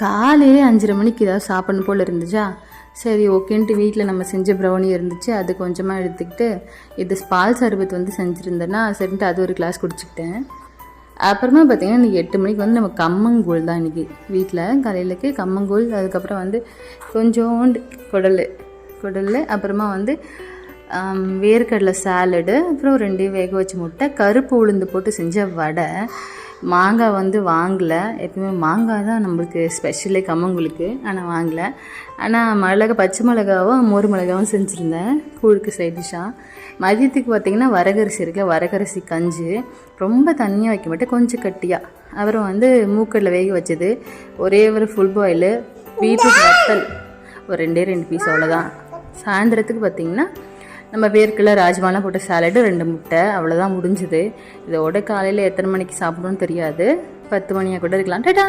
காலையே 5:30 மணிக்கு ஏதாவது சாப்பிடணும் போல் இருந்துச்சா, சரி ஓகேன்ட்டு வீட்டில் நம்ம செஞ்ச ப்ரௌனி இருந்துச்சு, அது கொஞ்சமாக எடுத்துக்கிட்டு இது பால் சர்பத் வந்து செஞ்சுருந்தேன்னா சரின்ட்டு அது ஒரு கிளாஸ் குடிச்சிக்கிட்டேன். அப்புறமா பார்த்திங்கன்னா இன்றைக்கி 8 மணிக்கு வந்து நம்ம கம்மங்கூழ் தான் இன்றைக்கி வீட்டில் காலையிலக்கு கம்மங்கூழ். அதுக்கப்புறம் வந்து கொஞ்சோண்டு குடல் அப்புறமா வந்து வேர்க்கடலை சாலடு, அப்புறம் 2 வேக வச்ச முட்டை, கருப்பு உளுந்து போட்டு செஞ்ச வடை. மாங்காய் வந்து வாங்கலை, எப்பவுமே மாங்காய் தான் நம்மளுக்கு ஸ்பெஷலே கம்மங்கூழுக்கு, ஆனால் வாங்கலை. ஆனால் பச்சை மிளகாவும் மோர் மிளகாவும் செஞ்சுருந்தேன் கூழுக்கு சைட் டிஷ்ஷாக. மதியத்துக்கு பார்த்திங்கன்னா வரகரிசி இருக்குல்ல, வரகரிசி கஞ்சி ரொம்ப தண்ணியாக வைக்க மாட்டேன், கொஞ்சம் கட்டியாக. அப்புறம் வந்து மூக்கடலை வேக வச்சது, ஒரே ஒரு ஃபுல் பாயில், பீட்ரூட் வத்தல் ஒரு 2 பீஸ், அவ்வளோதான். சாயந்தரத்துக்கு பார்த்திங்கன்னா நம்ம வேர்க்கடலை ராஜ்மாலாம் போட்ட சாலடு 2 முட்டை, அவ்வளோதான் முடிஞ்சுது. இதோட காலையில் எத்தனை மணிக்கு சாப்பிடணும்னு தெரியாது, 10 மணியாக கூட இருக்கலாம். டாடா.